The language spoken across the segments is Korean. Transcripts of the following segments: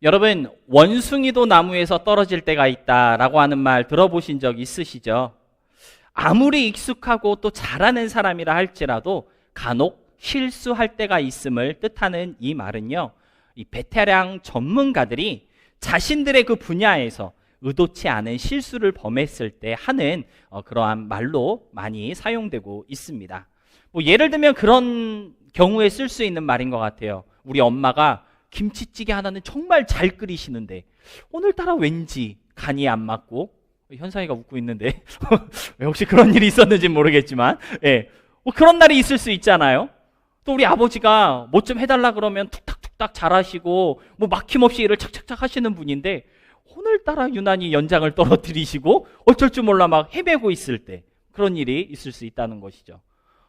여러분, 원숭이도 나무에서 떨어질 때가 있다라고 하는 말 들어보신 적 있으시죠? 아무리 익숙하고 또 잘하는 사람이라 할지라도 간혹 실수할 때가 있음을 뜻하는 이 말은요, 이 베테랑 전문가들이 자신들의 그 분야에서 의도치 않은 실수를 범했을 때 하는 그러한 말로 많이 사용되고 있습니다. 예를 들면 그런 경우에 쓸 수 있는 말인 것 같아요. 우리 엄마가 김치찌개 하나는 정말 잘 끓이시는데 오늘따라 왠지 간이 안 맞고, 현상이가 웃고 있는데 혹시 그런 일이 있었는지 모르겠지만, 그런 날이 있을 수 있잖아요. 또 우리 아버지가 뭐 좀 해달라 그러면 툭탁툭탁 잘하시고 막힘없이 일을 착착착 하시는 분인데 오늘따라 유난히 연장을 떨어뜨리시고 어쩔 줄 몰라 막 헤매고 있을 때 그런 일이 있을 수 있다는 것이죠.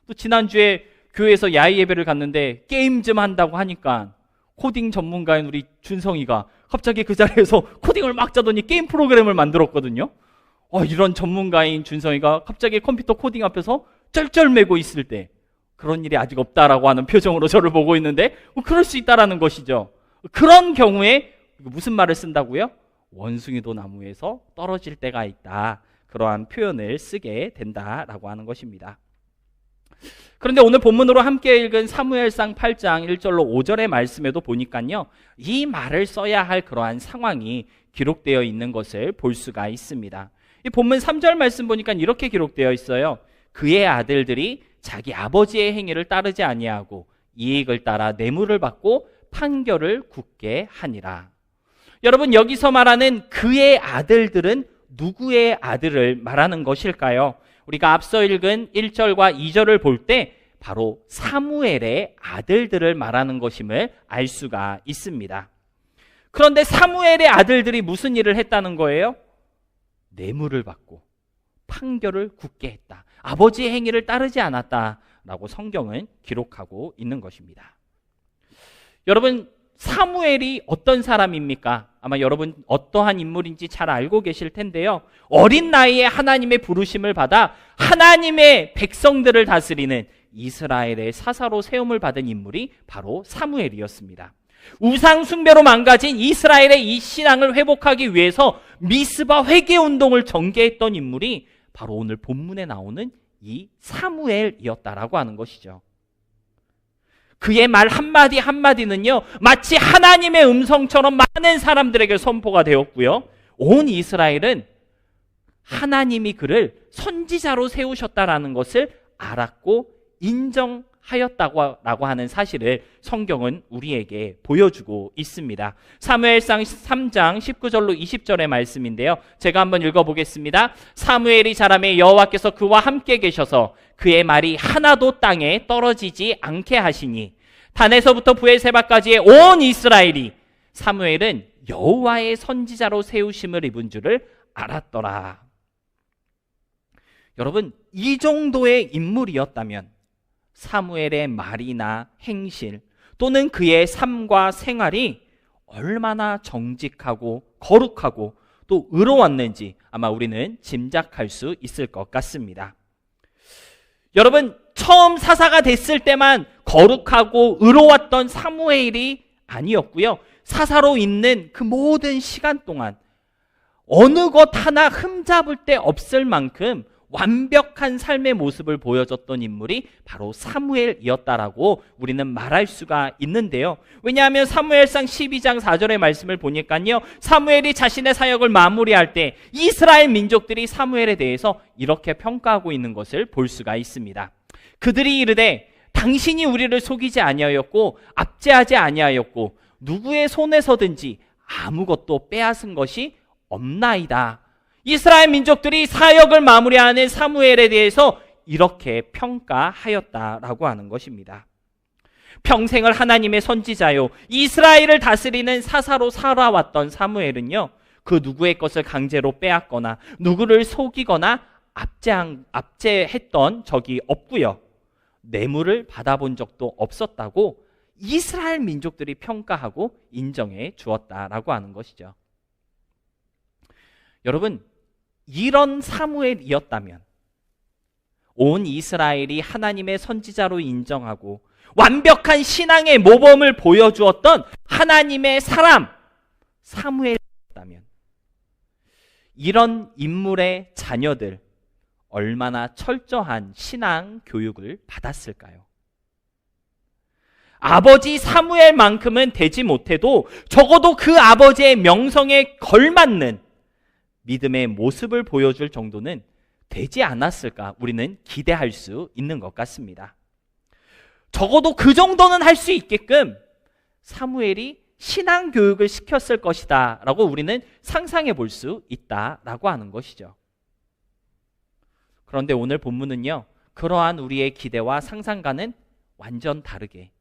또 지난주에 교회에서 야외 예배를 갔는데 게임 좀 한다고 하니까 코딩 전문가인 우리 준성이가 갑자기 그 자리에서 코딩을 막 짜더니 게임 프로그램을 만들었거든요. 이런 전문가인 준성이가 갑자기 컴퓨터 코딩 앞에서 쩔쩔매고 있을 때 그런 일이 아직 없다라고 하는 표정으로 저를 보고 있는데 그럴 수 있다라는 것이죠. 그런 경우에 무슨 말을 쓴다고요? 원숭이도 나무에서 떨어질 때가 있다. 그러한 표현을 쓰게 된다라고 하는 것입니다. 그런데 오늘 본문으로 함께 읽은 사무엘상 8장 1절로 5절의 말씀에도 보니까요, 이 말을 써야 할 그러한 상황이 기록되어 있는 것을 볼 수가 있습니다. 이 본문 3절 말씀 보니까 이렇게 기록되어 있어요. 그의 아들들이 자기 아버지의 행위를 따르지 아니하고 이익을 따라 뇌물을 받고 판결을 굳게 하니라. 여러분, 여기서 말하는 그의 아들들은 누구의 아들을 말하는 것일까요? 우리가 앞서 읽은 1절과 2절을 볼 때 바로 사무엘의 아들들을 말하는 것임을 알 수가 있습니다. 그런데 사무엘의 아들들이 무슨 일을 했다는 거예요? 뇌물을 받고 판결을 굳게 했다. 아버지의 행위를 따르지 않았다라고 성경은 기록하고 있는 것입니다. 여러분, 사무엘이 어떤 사람입니까? 아마 여러분 어떠한 인물인지 잘 알고 계실 텐데요. 어린 나이에 하나님의 부르심을 받아 하나님의 백성들을 다스리는 이스라엘의 사사로 세움을 받은 인물이 바로 사무엘이었습니다. 우상 숭배로 망가진 이스라엘의 이 신앙을 회복하기 위해서 미스바 회개운동을 전개했던 인물이 바로 오늘 본문에 나오는 이 사무엘이었다라고 하는 것이죠. 그의 말 한마디 한마디는요, 마치 하나님의 음성처럼 많은 사람들에게 선포가 되었고요, 온 이스라엘은 하나님이 그를 선지자로 세우셨다라는 것을 알았고 인정하였다고 하는 사실을 성경은 우리에게 보여주고 있습니다. 사무엘상 3장 19절로 20절의 말씀인데요, 제가 한번 읽어보겠습니다. 사무엘이 자라매 여호와께서 그와 함께 계셔서 그의 말이 하나도 땅에 떨어지지 않게 하시니 단에서부터 브엘세바까지의 온 이스라엘이 사무엘은 여호와의 선지자로 세우심을 입은 줄을 알았더라. 여러분, 이 정도의 인물이었다면 사무엘의 말이나 행실 또는 그의 삶과 생활이 얼마나 정직하고 거룩하고 또 의로웠는지 아마 우리는 짐작할 수 있을 것 같습니다. 여러분, 처음 사사가 됐을 때만 거룩하고 의로웠던 사무엘이 아니었고요, 사사로 있는 그 모든 시간 동안 어느 것 하나 흠잡을 데 없을 만큼 완벽한 삶의 모습을 보여줬던 인물이 바로 사무엘이었다라고 우리는 말할 수가 있는데요. 왜냐하면 사무엘상 12장 4절의 말씀을 보니까요, 사무엘이 자신의 사역을 마무리할 때 이스라엘 민족들이 사무엘에 대해서 이렇게 평가하고 있는 것을 볼 수가 있습니다. 그들이 이르되 당신이 우리를 속이지 아니하였고 압제하지 아니하였고 누구의 손에서든지 아무것도 빼앗은 것이 없나이다. 이스라엘 민족들이 사역을 마무리하는 사무엘에 대해서 이렇게 평가하였다라고 하는 것입니다. 평생을 하나님의 선지자요, 이스라엘을 다스리는 사사로 살아왔던 사무엘은요, 그 누구의 것을 강제로 빼앗거나 누구를 속이거나 압제했던 적이 없고요, 뇌물을 받아본 적도 없었다고 이스라엘 민족들이 평가하고 인정해 주었다라고 하는 것이죠. 여러분, 이런 사무엘이었다면 온 이스라엘이 하나님의 선지자로 인정하고 완벽한 신앙의 모범을 보여주었던 하나님의 사람 사무엘이었다면 이런 인물의 자녀들 얼마나 철저한 신앙 교육을 받았을까요? 아버지 사무엘만큼은 되지 못해도 적어도 그 아버지의 명성에 걸맞는 믿음의 모습을 보여줄 정도는 되지 않았을까 우리는 기대할 수 있는 것 같습니다. 적어도 그 정도는 할 수 있게끔 사무엘이 신앙 교육을 시켰을 것이다 라고 우리는 상상해 볼 수 있다라고 하는 것이죠. 그런데 오늘 본문은요, 그러한 우리의 기대와 상상과는 완전 다르게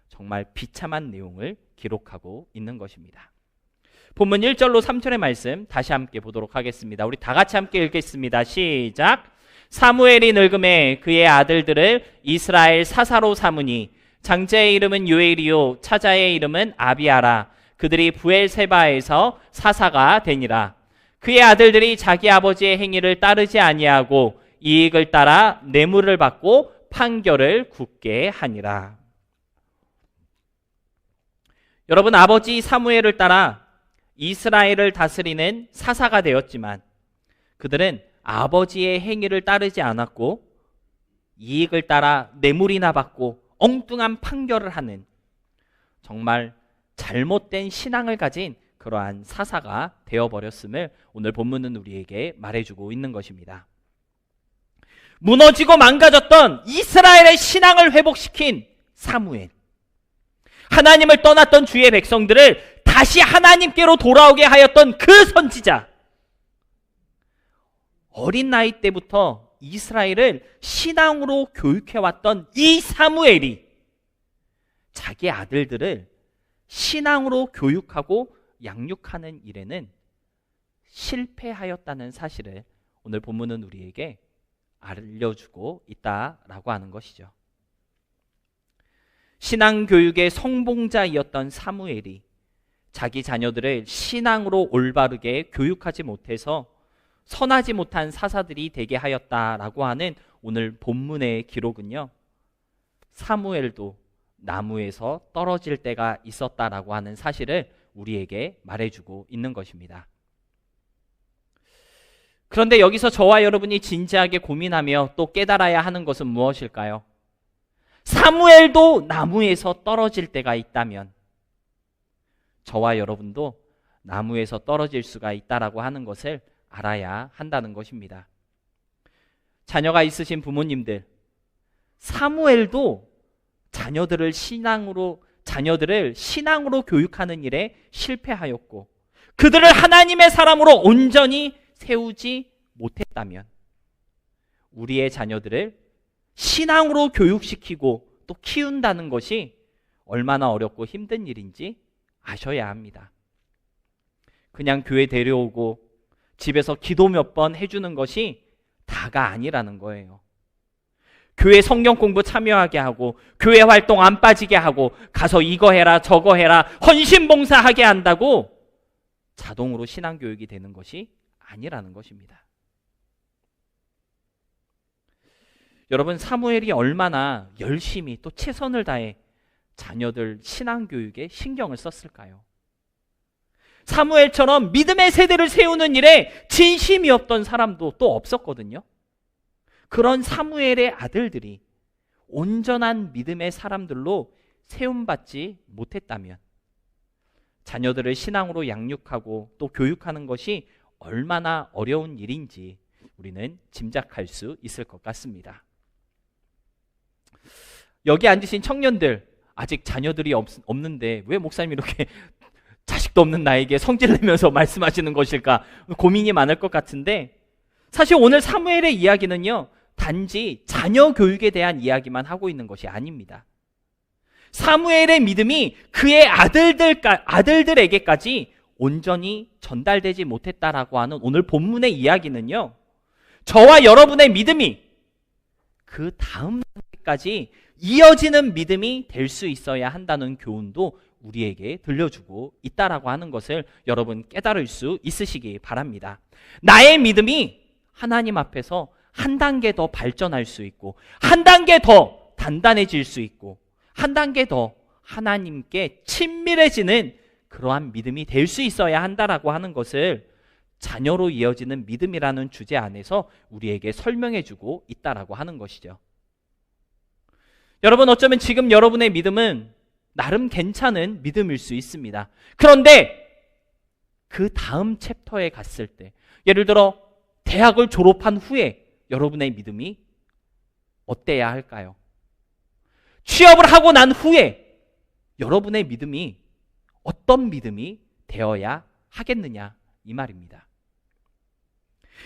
정말 비참한 내용을 기록하고 있는 것입니다. 본문 1절로 3절의 말씀 다시 함께 보도록 하겠습니다. 우리 다 같이 함께 읽겠습니다. 시작. 사무엘이 늙음에 그의 아들들을 이스라엘 사사로 삼으니 장자의 이름은 요엘이요 차자의 이름은 아비아라. 그들이 부엘세바에서 사사가 되니라. 그의 아들들이 자기 아버지의 행위를 따르지 아니하고 이익을 따라 뇌물을 받고 판결을 굳게 하니라. 여러분, 아버지 사무엘을 따라 이스라엘을 다스리는 사사가 되었지만 그들은 아버지의 행위를 따르지 않았고 이익을 따라 뇌물이나 받고 엉뚱한 판결을 하는 정말 잘못된 신앙을 가진 그러한 사사가 되어버렸음을 오늘 본문은 우리에게 말해주고 있는 것입니다. 무너지고 망가졌던 이스라엘의 신앙을 회복시킨 사무엘, 하나님을 떠났던 주의 백성들을 다시 하나님께로 돌아오게 하였던 그 선지자, 어린 나이 때부터 이스라엘을 신앙으로 교육해왔던 이 사무엘이 자기 아들들을 신앙으로 교육하고 양육하는 일에는 실패하였다는 사실을 오늘 본문은 우리에게 알려주고 있다라고 하는 것이죠. 신앙교육의 성봉자이었던 사무엘이 자기 자녀들을 신앙으로 올바르게 교육하지 못해서 선하지 못한 사사들이 되게 하였다라고 하는 오늘 본문의 기록은요, 사무엘도 나무에서 떨어질 때가 있었다라고 하는 사실을 우리에게 말해주고 있는 것입니다. 그런데 여기서 저와 여러분이 진지하게 고민하며 또 깨달아야 하는 것은 무엇일까요? 사무엘도 나무에서 떨어질 때가 있다면 저와 여러분도 나무에서 떨어질 수가 있다라고 하는 것을 알아야 한다는 것입니다. 자녀가 있으신 부모님들, 사무엘도 자녀들을 신앙으로 교육하는 일에 실패하였고 그들을 하나님의 사람으로 온전히 세우지 못했다면 우리의 자녀들을 신앙으로 교육시키고 또 키운다는 것이 얼마나 어렵고 힘든 일인지 아셔야 합니다. 그냥 교회 데려오고 집에서 기도 몇 번 해주는 것이 다가 아니라는 거예요. 교회 성경 공부 참여하게 하고 교회 활동 안 빠지게 하고 가서 이거 해라 저거 해라 헌신봉사하게 한다고 자동으로 신앙교육이 되는 것이 아니라는 것입니다. 여러분, 사무엘이 얼마나 열심히 또 최선을 다해 자녀들 신앙교육에 신경을 썼을까요? 사무엘처럼 믿음의 세대를 세우는 일에 진심이 없던 사람도 또 없었거든요. 그런 사무엘의 아들들이 온전한 믿음의 사람들로 세움받지 못했다면 자녀들을 신앙으로 양육하고 또 교육하는 것이 얼마나 어려운 일인지 우리는 짐작할 수 있을 것 같습니다. 여기 앉으신 청년들, 아직 자녀들이 없는데 왜 목사님이 이렇게 자식도 없는 나에게 성질내면서 말씀하시는 것일까 고민이 많을 것 같은데, 사실 오늘 사무엘의 이야기는요, 단지 자녀 교육에 대한 이야기만 하고 있는 것이 아닙니다. 사무엘의 믿음이 그의 아들들에게까지 온전히 전달되지 못했다라고 하는 오늘 본문의 이야기는요, 저와 여러분의 믿음이 그 다음 단계까지 이어지는 믿음이 될 수 있어야 한다는 교훈도 우리에게 들려주고 있다라고 하는 것을 여러분 깨달을 수 있으시기 바랍니다. 나의 믿음이 하나님 앞에서 한 단계 더 발전할 수 있고 한 단계 더 단단해질 수 있고 한 단계 더 하나님께 친밀해지는 그러한 믿음이 될 수 있어야 한다라고 하는 것을 자녀로 이어지는 믿음이라는 주제 안에서 우리에게 설명해주고 있다라고 하는 것이죠. 여러분, 어쩌면 지금 여러분의 믿음은 나름 괜찮은 믿음일 수 있습니다. 그런데 그 다음 챕터에 갔을 때, 예를 들어 대학을 졸업한 후에 여러분의 믿음이 어때야 할까요? 취업을 하고 난 후에 여러분의 믿음이 어떤 믿음이 되어야 하겠느냐, 이 말입니다.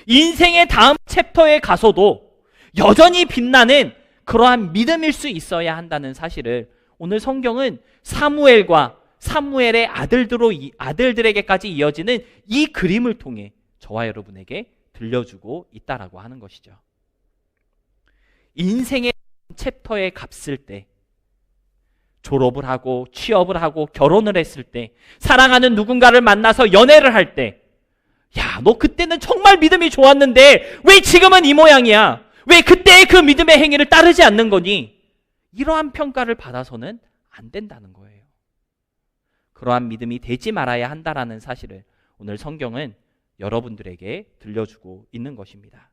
인생의 다음 챕터에 가서도 여전히 빛나는 그러한 믿음일 수 있어야 한다는 사실을 오늘 성경은 사무엘과 사무엘의 아들들에게까지 이어지는 이 그림을 통해 저와 여러분에게 들려주고 있다라고 하는 것이죠. 인생의 챕터에 갔을 때, 졸업을 하고 취업을 하고 결혼을 했을 때, 사랑하는 누군가를 만나서 연애를 할 때, 야, 너 그때는 정말 믿음이 좋았는데 왜 지금은 이 모양이야? 왜 그때의 그 믿음의 행위를 따르지 않는 거니? 이러한 평가를 받아서는 안 된다는 거예요. 그러한 믿음이 되지 말아야 한다라는 사실을 오늘 성경은 여러분들에게 들려주고 있는 것입니다.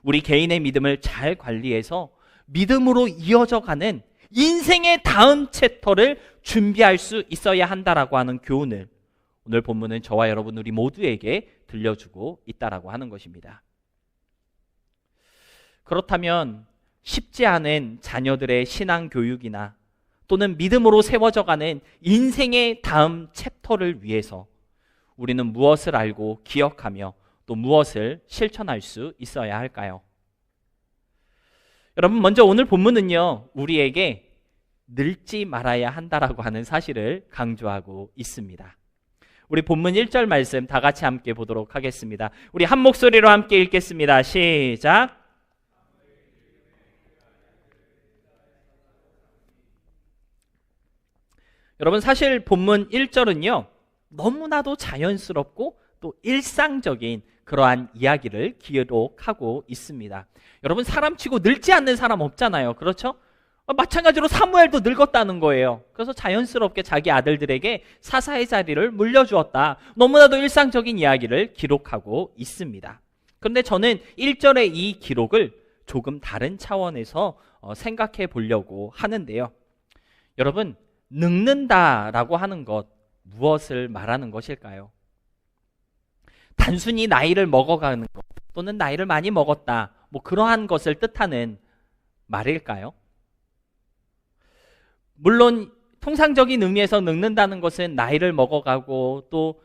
우리 개인의 믿음을 잘 관리해서 믿음으로 이어져 가는 인생의 다음 챕터를 준비할 수 있어야 한다라고 하는 교훈을 오늘 본문은 저와 여러분 우리 모두에게 들려주고 있다라고 하는 것입니다. 그렇다면 쉽지 않은 자녀들의 신앙 교육이나 또는 믿음으로 세워져가는 인생의 다음 챕터를 위해서 우리는 무엇을 알고 기억하며 또 무엇을 실천할 수 있어야 할까요? 여러분, 먼저 오늘 본문은요, 우리에게 늙지 말아야 한다라고 하는 사실을 강조하고 있습니다. 우리 본문 1절 말씀 다 같이 함께 보도록 하겠습니다. 우리 한 목소리로 함께 읽겠습니다. 시작. 여러분, 사실 본문 1절은요, 너무나도 자연스럽고 또 일상적인 그러한 이야기를 기록하고 있습니다. 여러분, 사람치고 늙지 않는 사람 없잖아요. 그렇죠? 마찬가지로 사무엘도 늙었다는 거예요. 그래서 자연스럽게 자기 아들들에게 사사의 자리를 물려주었다. 너무나도 일상적인 이야기를 기록하고 있습니다. 그런데 저는 1절의 이 기록을 조금 다른 차원에서 생각해 보려고 하는데요. 여러분, 늙는다라고 하는 것, 무엇을 말하는 것일까요? 단순히 나이를 먹어가는 것 또는 나이를 많이 먹었다, 그러한 것을 뜻하는 말일까요? 물론 통상적인 의미에서 늙는다는 것은 나이를 먹어가고 또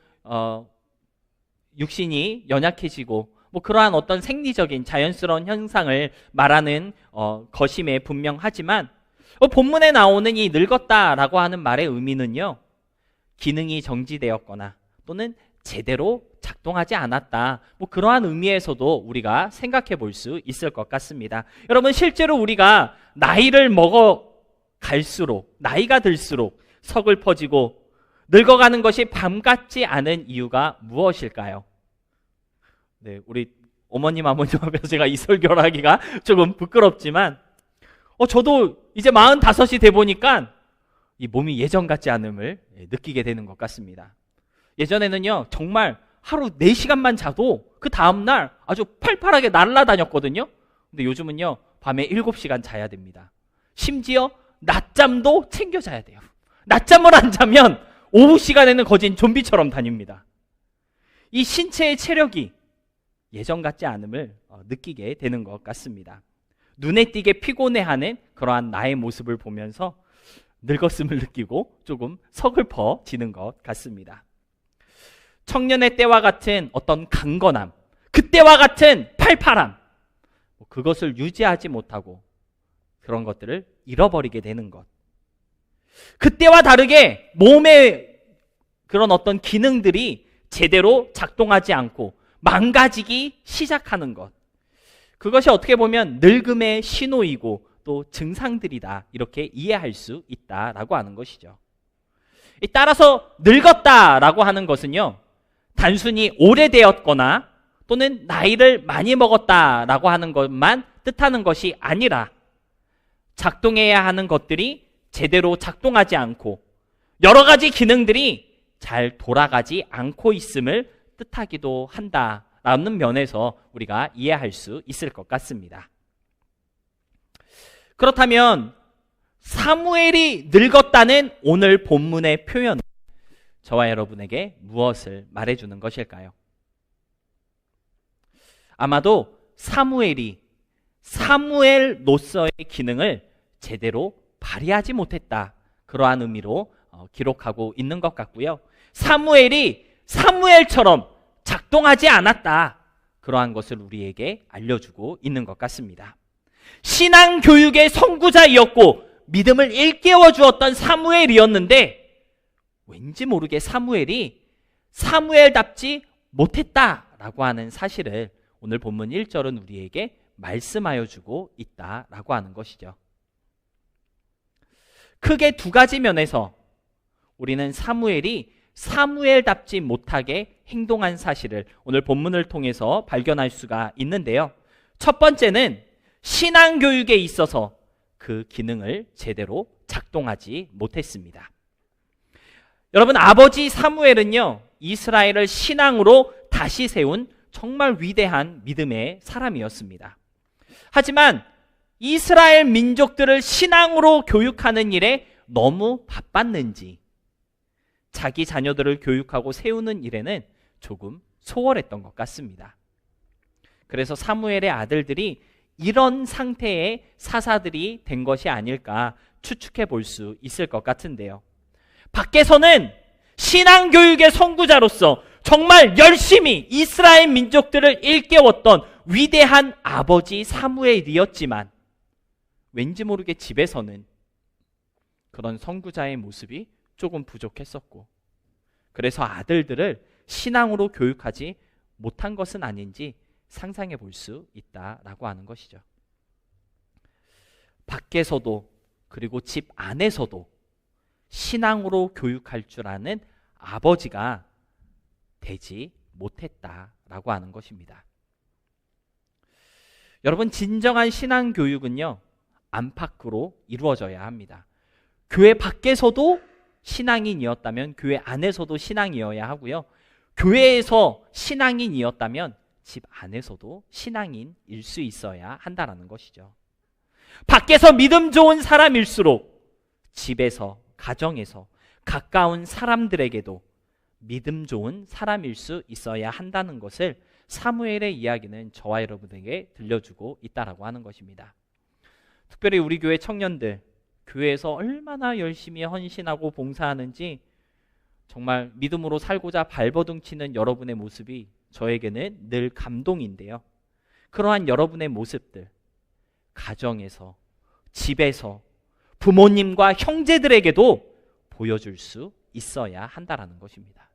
육신이 연약해지고 그러한 어떤 생리적인 자연스러운 현상을 말하는 것임에 분명하지만 본문에 나오는 이 늙었다라고 하는 말의 의미는요, 기능이 정지되었거나 또는 제대로 작동하지 않았다, 그러한 의미에서도 우리가 생각해 볼 수 있을 것 같습니다. 여러분, 실제로 우리가 나이를 먹어갈수록, 나이가 들수록 서글퍼지고 늙어가는 것이 밤 같지 않은 이유가 무엇일까요? 네, 우리 어머님, 아버님 앞에서 제가 이 설교를 하기가 조금 부끄럽지만 저도 이제 45이 돼 보니까 이 몸이 예전 같지 않음을 느끼게 되는 것 같습니다. 예전에는요, 정말 하루 4시간만 자도 그 다음날 아주 팔팔하게 날아다녔거든요. 근데 요즘은요, 밤에 7시간 자야 됩니다. 심지어 낮잠도 챙겨 자야 돼요. 낮잠을 안 자면 오후 시간에는 거진 좀비처럼 다닙니다. 이 신체의 체력이 예전 같지 않음을 느끼게 되는 것 같습니다. 눈에 띄게 피곤해하는 그러한 나의 모습을 보면서 늙었음을 느끼고 조금 서글퍼지는 것 같습니다. 청년의 때와 같은 어떤 강건함, 그때와 같은 팔팔함, 그것을 유지하지 못하고 그런 것들을 잃어버리게 되는 것. 그때와 다르게 몸의 그런 어떤 기능들이 제대로 작동하지 않고 망가지기 시작하는 것. 그것이 어떻게 보면 늙음의 신호이고 또 증상들이다, 이렇게 이해할 수 있다라고 하는 것이죠. 따라서 늙었다라고 하는 것은요, 단순히 오래되었거나 또는 나이를 많이 먹었다라고 하는 것만 뜻하는 것이 아니라 작동해야 하는 것들이 제대로 작동하지 않고 여러 가지 기능들이 잘 돌아가지 않고 있음을 뜻하기도 한다라는 면에서 우리가 이해할 수 있을 것 같습니다. 그렇다면 사무엘이 늙었다는 오늘 본문의 표현은 저와 여러분에게 무엇을 말해주는 것일까요? 아마도 사무엘이 사무엘로서의 기능을 제대로 발휘하지 못했다, 그러한 의미로 기록하고 있는 것 같고요. 사무엘이 사무엘처럼 작동하지 않았다, 그러한 것을 우리에게 알려주고 있는 것 같습니다. 신앙교육의 선구자이었고 믿음을 일깨워 주었던 사무엘이었는데 왠지 모르게 사무엘이 사무엘답지 못했다라고 하는 사실을 오늘 본문 1절은 우리에게 말씀하여 주고 있다라고 하는 것이죠. 크게 두 가지 면에서 우리는 사무엘이 사무엘답지 못하게 행동한 사실을 오늘 본문을 통해서 발견할 수가 있는데요. 첫 번째는 신앙교육에 있어서 그 기능을 제대로 작동하지 못했습니다. 여러분, 아버지 사무엘은요, 이스라엘을 신앙으로 다시 세운 정말 위대한 믿음의 사람이었습니다. 하지만 이스라엘 민족들을 신앙으로 교육하는 일에 너무 바빴는지 자기 자녀들을 교육하고 세우는 일에는 조금 소홀했던 것 같습니다. 그래서 사무엘의 아들들이 이런 상태의 사사들이 된 것이 아닐까 추측해 볼 수 있을 것 같은데요. 밖에서는 신앙교육의 선구자로서 정말 열심히 이스라엘 민족들을 일깨웠던 위대한 아버지 사무엘이었지만 왠지 모르게 집에서는 그런 선구자의 모습이 조금 부족했었고, 그래서 아들들을 신앙으로 교육하지 못한 것은 아닌지 상상해 볼 수 있다라고 하는 것이죠. 밖에서도 그리고 집 안에서도 신앙으로 교육할 줄 아는 아버지가 되지 못했다라고 하는 것입니다. 여러분, 진정한 신앙 교육은요, 안팎으로 이루어져야 합니다. 교회 밖에서도 신앙인이었다면 교회 안에서도 신앙이어야 하고요. 교회에서 신앙인이었다면 집 안에서도 신앙인일 수 있어야 한다는 것이죠. 밖에서 믿음 좋은 사람일수록 집에서, 가정에서, 가까운 사람들에게도 믿음 좋은 사람일 수 있어야 한다는 것을 사무엘의 이야기는 저와 여러분에게 들려주고 있다라고 하는 것입니다. 특별히 우리 교회 청년들, 교회에서 얼마나 열심히 헌신하고 봉사하는지 정말 믿음으로 살고자 발버둥 치는 여러분의 모습이 저에게는 늘 감동인데요. 그러한 여러분의 모습들, 가정에서, 집에서, 부모님과 형제들에게도 보여줄 수 있어야 한다는 것입니다.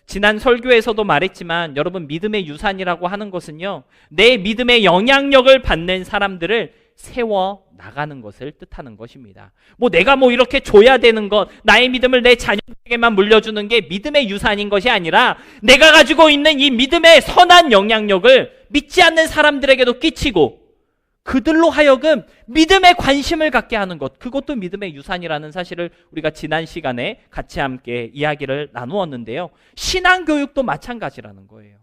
지난 설교에서도 말했지만 여러분, 믿음의 유산이라고 하는 것은요, 내 믿음의 영향력을 받는 사람들을 세워 나가는 것을 뜻하는 것입니다. 내가 이렇게 줘야 되는 것, 나의 믿음을 내 자녀에게만 물려주는 게 믿음의 유산인 것이 아니라 내가 가지고 있는 이 믿음의 선한 영향력을 믿지 않는 사람들에게도 끼치고 그들로 하여금 믿음에 관심을 갖게 하는 것, 그것도 믿음의 유산이라는 사실을 우리가 지난 시간에 같이 함께 이야기를 나누었는데요. 신앙교육도 마찬가지라는 거예요.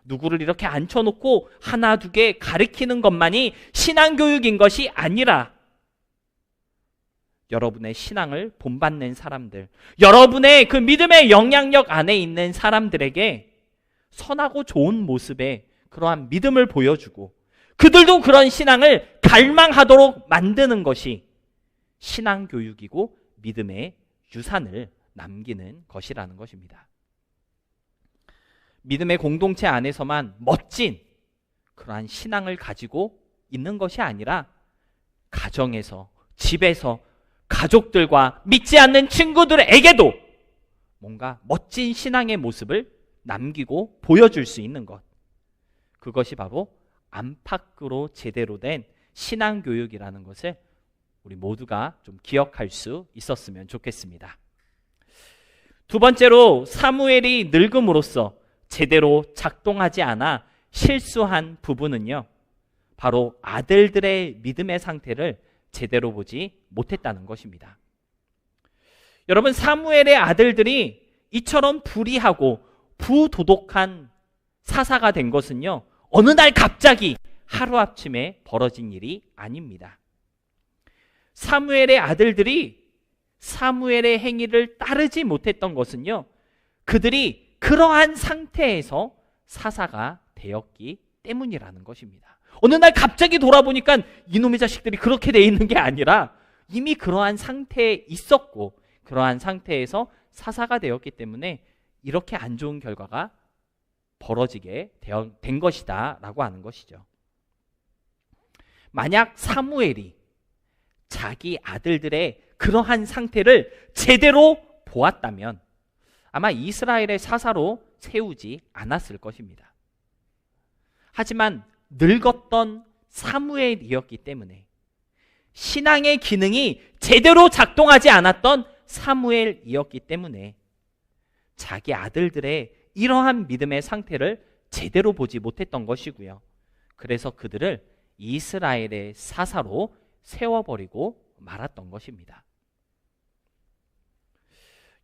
누구를 이렇게 앉혀놓고 하나 두 개 가르치는 것만이 신앙교육인 것이 아니라 여러분의 신앙을 본받는 사람들, 여러분의 그 믿음의 영향력 안에 있는 사람들에게 선하고 좋은 모습의 그러한 믿음을 보여주고 그들도 그런 신앙을 갈망하도록 만드는 것이 신앙교육이고 믿음의 유산을 남기는 것이라는 것입니다. 믿음의 공동체 안에서만 멋진 그러한 신앙을 가지고 있는 것이 아니라 가정에서, 집에서, 가족들과 믿지 않는 친구들에게도 뭔가 멋진 신앙의 모습을 남기고 보여줄 수 있는 것, 그것이 바로 안팎으로 제대로 된 신앙교육이라는 것을 우리 모두가 좀 기억할 수 있었으면 좋겠습니다. 두 번째로, 사무엘이 늙음으로써 제대로 작동하지 않아 실수한 부분은요, 바로 아들들의 믿음의 상태를 제대로 보지 못했다는 것입니다. 여러분, 사무엘의 아들들이 이처럼 불의하고 부도덕한 사사가 된 것은요, 어느 날 갑자기 하루아침에 벌어진 일이 아닙니다. 사무엘의 아들들이 사무엘의 행위를 따르지 못했던 것은요, 그들이 그러한 상태에서 사사가 되었기 때문이라는 것입니다. 어느 날 갑자기 돌아보니까 이놈의 자식들이 그렇게 돼 있는 게 아니라 이미 그러한 상태에 있었고, 그러한 상태에서 사사가 되었기 때문에 이렇게 안 좋은 결과가 벌어지게 된 것이다 라고 하는 것이죠. 만약 사무엘이 자기 아들들의 그러한 상태를 제대로 보았다면 아마 이스라엘의 사사로 세우지 않았을 것입니다. 하지만 늙었던 사무엘이었기 때문에, 신앙의 기능이 제대로 작동하지 않았던 사무엘이었기 때문에 자기 아들들의 이러한 믿음의 상태를 제대로 보지 못했던 것이고요. 그래서 그들을 이스라엘의 사사로 세워버리고 말았던 것입니다.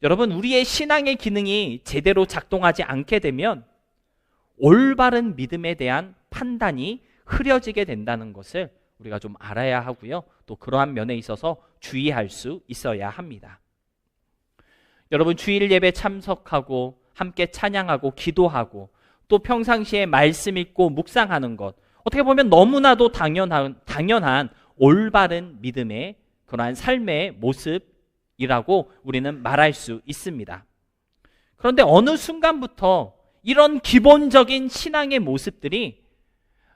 여러분, 우리의 신앙의 기능이 제대로 작동하지 않게 되면 올바른 믿음에 대한 판단이 흐려지게 된다는 것을 우리가 좀 알아야 하고요. 또 그러한 면에 있어서 주의할 수 있어야 합니다. 여러분, 주일 예배 참석하고 함께 찬양하고 기도하고 또 평상시에 말씀 읽고 묵상하는 것, 어떻게 보면 너무나도 당연한 올바른 믿음의 그러한 삶의 모습이라고 우리는 말할 수 있습니다. 그런데 어느 순간부터 이런 기본적인 신앙의 모습들이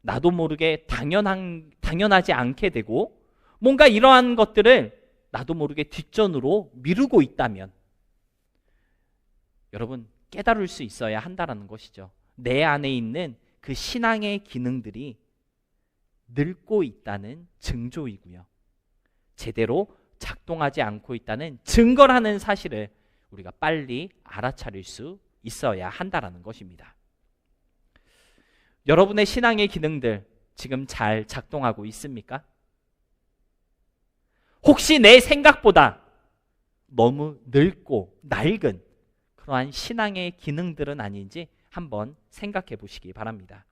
나도 모르게 당연하지 않게 되고, 뭔가 이러한 것들을 나도 모르게 뒷전으로 미루고 있다면 여러분, 깨달을 수 있어야 한다는 것이죠. 내 안에 있는 그 신앙의 기능들이 늙고 있다는 징조이고요, 제대로 작동하지 않고 있다는 증거라는 사실을 우리가 빨리 알아차릴 수 있어야 한다는 것입니다. 여러분의 신앙의 기능들 지금 잘 작동하고 있습니까? 혹시 내 생각보다 너무 늙고 낡은 그러한 신앙의 기능들은 아닌지 한번 생각해 보시기 바랍니다.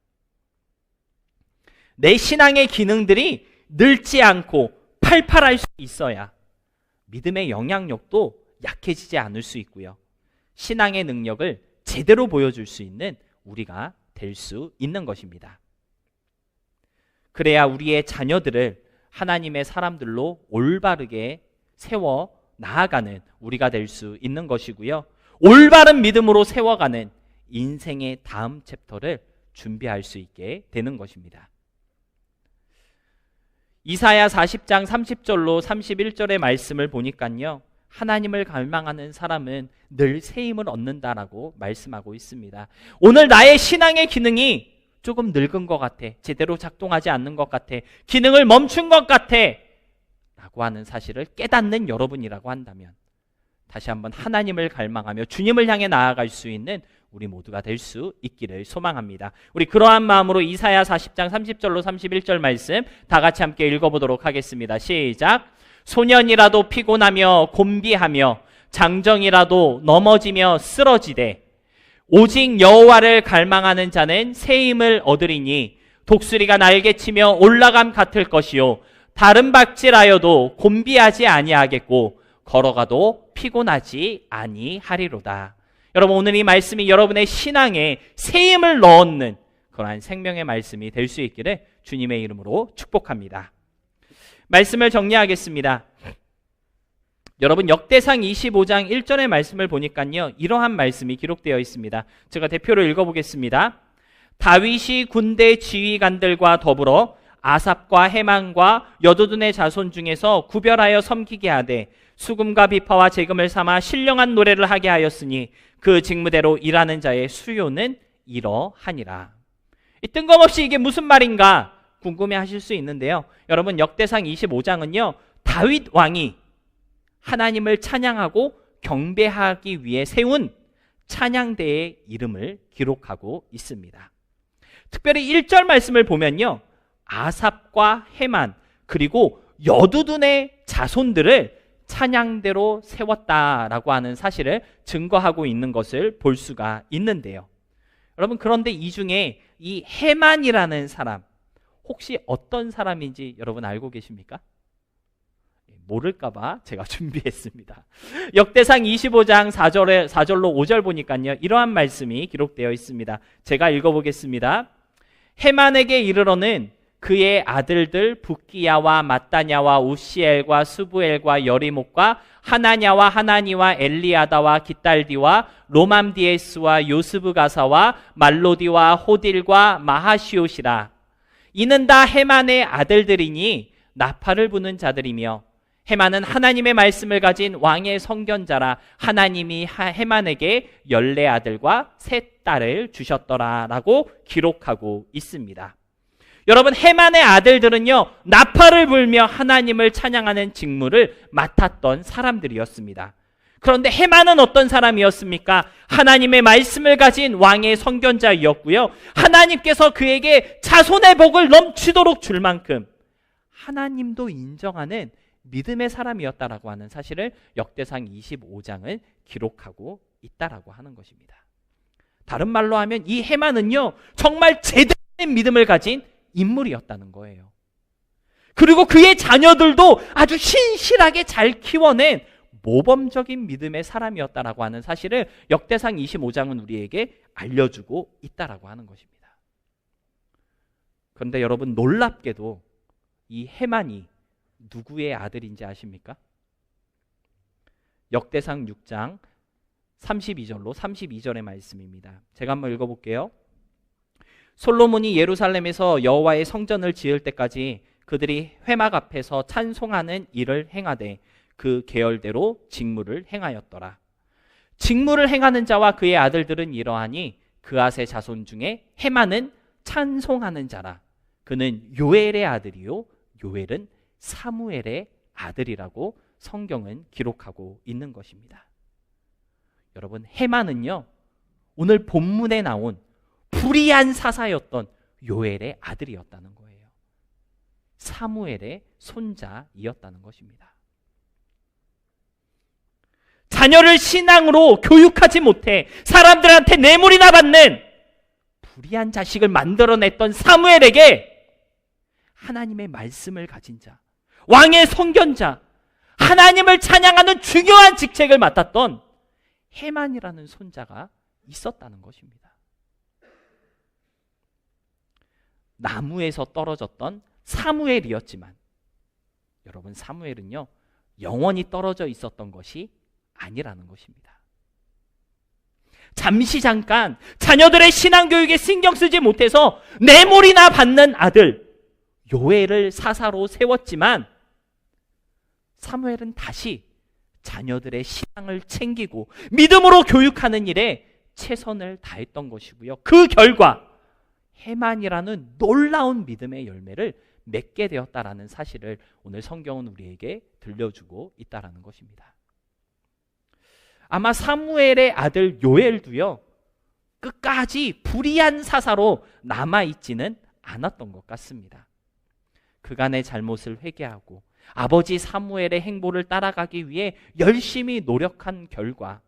내 신앙의 기능들이 늙지 않고 팔팔할 수 있어야 믿음의 영향력도 약해지지 않을 수 있고요, 신앙의 능력을 제대로 보여줄 수 있는 우리가 될 수 있는 것입니다. 그래야 우리의 자녀들을 하나님의 사람들로 올바르게 세워 나아가는 우리가 될 수 있는 것이고요, 올바른 믿음으로 세워가는 인생의 다음 챕터를 준비할 수 있게 되는 것입니다. 이사야 40장 30절로 31절의 말씀을 보니까요, 하나님을 갈망하는 사람은 늘 새 힘을 얻는다라고 말씀하고 있습니다. 오늘 나의 신앙의 기능이 조금 늙은 것 같아, 제대로 작동하지 않는 것 같아, 기능을 멈춘 것 같아 라고 하는 사실을 깨닫는 여러분이라고 한다면 다시 한번 하나님을 갈망하며 주님을 향해 나아갈 수 있는 우리 모두가 될 수 있기를 소망합니다. 우리 그러한 마음으로 이사야 40장 30절로 31절 말씀 다 같이 함께 읽어보도록 하겠습니다. 시작. 소년이라도 피곤하며 곤비하며 장정이라도 넘어지며 쓰러지되 오직 여호와를 갈망하는 자는 새 힘을 얻으리니 독수리가 날개치며 올라감 같을 것이요 다른 박질하여도 곤비하지 아니하겠고 걸어가도 피곤하지 아니하리로다. 여러분, 오늘 이 말씀이 여러분의 신앙에 새 힘을 넣는 그러한 생명의 말씀이 될 수 있기를 주님의 이름으로 축복합니다. 말씀을 정리하겠습니다. 여러분, 역대상 25장 1절의 말씀을 보니까요, 이러한 말씀이 기록되어 있습니다. 제가 대표로 읽어보겠습니다. 다윗이 군대 지휘관들과 더불어 아삽과 헤만과 여두둔의 자손 중에서 구별하여 섬기게 하되 수금과 비파와 재금을 삼아 신령한 노래를 하게 하였으니 그 직무대로 일하는 자의 수요는 이러하니라. 뜬금없이 이게 무슨 말인가 궁금해하실 수 있는데요, 여러분, 역대상 25장은요 다윗 왕이 하나님을 찬양하고 경배하기 위해 세운 찬양대의 이름을 기록하고 있습니다. 특별히 1절 말씀을 보면요, 아삽과 헤만 그리고 여두둔의 자손들을 찬양대로 세웠다라고 하는 사실을 증거하고 있는 것을 볼 수가 있는데요. 여러분, 그런데 이 중에 이 헤만이라는 사람, 혹시 어떤 사람인지 여러분 알고 계십니까? 모를까봐 제가 준비했습니다. 역대상 25장 4절로 5절 보니까요, 이러한 말씀이 기록되어 있습니다. 제가 읽어보겠습니다. 헤만에게 이르러는 그의 아들들 붓기야와 마따냐와 우시엘과 스부엘과 여리목과 하나냐와 하나니와 엘리아다와 깃달디와 로맘디에스와 요스브가사와 말로디와 호딜과 마하시옷이라. 이는 다 헤만의 아들들이니 나팔을 부는 자들이며, 헤만은 하나님의 말씀을 가진 왕의 성견자라. 하나님이 헤만에게 14아들과 3딸을 주셨더라 라고 기록하고 있습니다. 여러분, 헤만의 아들들은요, 나팔을 불며 하나님을 찬양하는 직무를 맡았던 사람들이었습니다. 그런데 헤만은 어떤 사람이었습니까? 하나님의 말씀을 가진 왕의 선견자이었고요, 하나님께서 그에게 자손의 복을 넘치도록 줄 만큼 하나님도 인정하는 믿음의 사람이었다라고 하는 사실을 역대상 25장은 기록하고 있다라고 하는 것입니다. 다른 말로 하면 이 헤만은요, 정말 제대로 된 믿음을 가진 인물이었다는 거예요. 그리고 그의 자녀들도 아주 신실하게 잘 키워낸 모범적인 믿음의 사람이었다라고 하는 사실을 역대상 25장은 우리에게 알려주고 있다라고 하는 것입니다. 그런데 여러분, 놀랍게도 이 헤만이 누구의 아들인지 아십니까? 역대상 6장 32절로 32절의 말씀입니다. 제가 한번 읽어볼게요. 솔로몬이 예루살렘에서 여호와의 성전을 지을 때까지 그들이 회막 앞에서 찬송하는 일을 행하되 그 계열대로 직무를 행하였더라. 직무를 행하는 자와 그의 아들들은 이러하니 그앗의 자손 중에 헤만은 찬송하는 자라. 그는 요엘의 아들이요 요엘은 사무엘의 아들이라고 성경은 기록하고 있는 것입니다. 여러분, 헤만은요, 오늘 본문에 나온 불의한 사사였던 요엘의 아들이었다는 거예요. 사무엘의 손자이었다는 것입니다. 자녀를 신앙으로 교육하지 못해 사람들한테 뇌물이나 받는 불의한 자식을 만들어냈던 사무엘에게 하나님의 말씀을 가진 자, 왕의 선견자, 하나님을 찬양하는 중요한 직책을 맡았던 헤만이라는 손자가 있었다는 것입니다. 나무에서 떨어졌던 사무엘이었지만, 여러분, 사무엘은요, 영원히 떨어져 있었던 것이 아니라는 것입니다. 잠깐 자녀들의 신앙교육에 신경 쓰지 못해서 뇌물이나 받는 아들 요엘을 사사로 세웠지만, 사무엘은 다시 자녀들의 신앙을 챙기고 믿음으로 교육하는 일에 최선을 다했던 것이고요, 그 결과 헤만이라는 놀라운 믿음의 열매를 맺게 되었다라는 사실을 오늘 성경은 우리에게 들려주고 있다라는 것입니다. 아마 사무엘의 아들 요엘도요, 끝까지 불의한 사사로 남아있지는 않았던 것 같습니다. 그간의 잘못을 회개하고 아버지 사무엘의 행보를 따라가기 위해 열심히 노력한 결과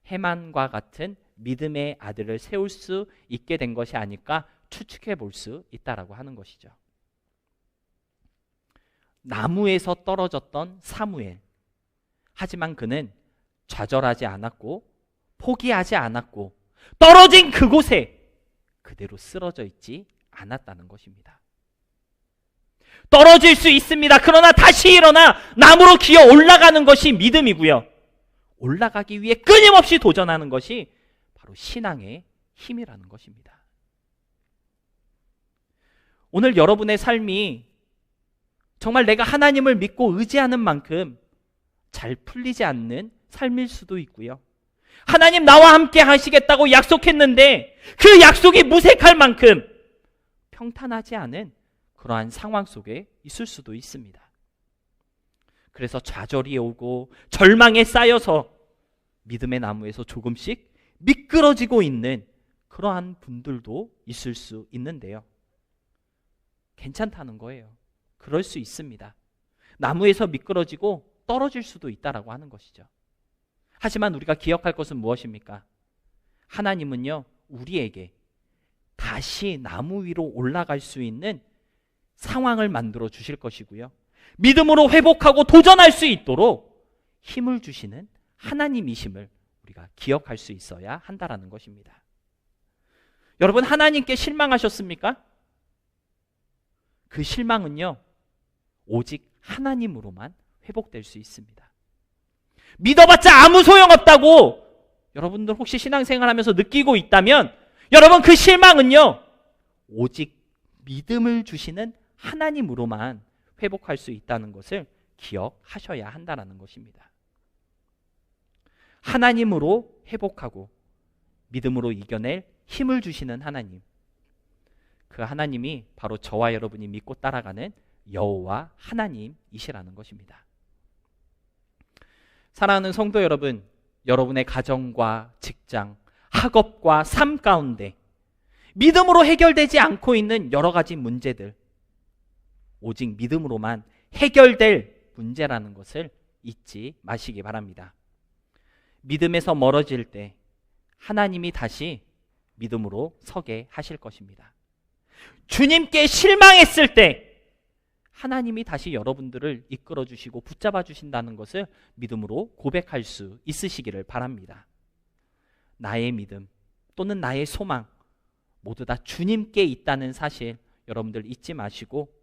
헤만과 같은 믿음의 아들을 세울 수 있게 된 것이 아닐까 추측해 볼 수 있다라고 하는 것이죠. 나무에서 떨어졌던 사무엘, 하지만 그는 좌절하지 않았고 포기하지 않았고 떨어진 그곳에 그대로 쓰러져 있지 않았다는 것입니다. 떨어질 수 있습니다. 그러나 다시 일어나 나무로 기어 올라가는 것이 믿음이고요, 올라가기 위해 끊임없이 도전하는 것이 바로 신앙의 힘이라는 것입니다. 오늘 여러분의 삶이 정말 내가 하나님을 믿고 의지하는 만큼 잘 풀리지 않는 삶일 수도 있고요, 하나님 나와 함께 하시겠다고 약속했는데 그 약속이 무색할 만큼 평탄하지 않은 그러한 상황 속에 있을 수도 있습니다. 그래서 좌절이 오고 절망에 쌓여서 믿음의 나무에서 조금씩 미끄러지고 있는 그러한 분들도 있을 수 있는데요, 괜찮다는 거예요. 그럴 수 있습니다. 나무에서 미끄러지고 떨어질 수도 있다라고 하는 것이죠. 하지만 우리가 기억할 것은 무엇입니까? 하나님은요, 우리에게 다시 나무 위로 올라갈 수 있는 상황을 만들어 주실 것이고요. 믿음으로 회복하고 도전할 수 있도록 힘을 주시는 하나님이심을 우리가 기억할 수 있어야 한다라는 것입니다. 여러분, 하나님께 실망하셨습니까? 그 실망은요, 오직 하나님으로만 회복될 수 있습니다. 믿어봤자 아무 소용없다고 여러분들 혹시 신앙생활하면서 느끼고 있다면 여러분, 그 실망은요, 오직 믿음을 주시는 하나님으로만 회복할 수 있다는 것을 기억하셔야 한다는 것입니다. 하나님으로 회복하고 믿음으로 이겨낼 힘을 주시는 하나님, 그 하나님이 바로 저와 여러분이 믿고 따라가는 여호와 하나님이시라는 것입니다. 사랑하는 성도 여러분, 여러분의 가정과 직장, 학업과 삶 가운데 믿음으로 해결되지 않고 있는 여러 가지 문제들, 오직 믿음으로만 해결될 문제라는 것을 잊지 마시기 바랍니다. 믿음에서 멀어질 때 하나님이 다시 믿음으로 서게 하실 것입니다. 주님께 실망했을 때 하나님이 다시 여러분들을 이끌어 주시고 붙잡아 주신다는 것을 믿음으로 고백할 수 있으시기를 바랍니다. 나의 믿음 또는 나의 소망 모두 다 주님께 있다는 사실 여러분들 잊지 마시고,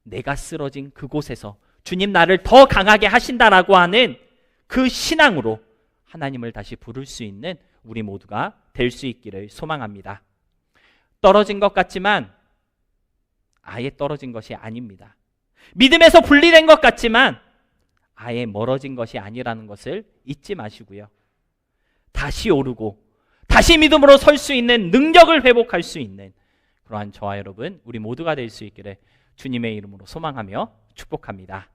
내가 쓰러진 그곳에서 주님 나를 더 강하게 하신다라고 하는 그 신앙으로 하나님을 다시 부를 수 있는 우리 모두가 될 수 있기를 소망합니다. 떨어진 것 같지만 아예 떨어진 것이 아닙니다. 믿음에서 분리된 것 같지만 아예 멀어진 것이 아니라는 것을 잊지 마시고요. 다시 오르고 다시 믿음으로 설 수 있는 능력을 회복할 수 있는 그러한 저와 여러분 우리 모두가 될 수 있기를 주님의 이름으로 소망하며 축복합니다.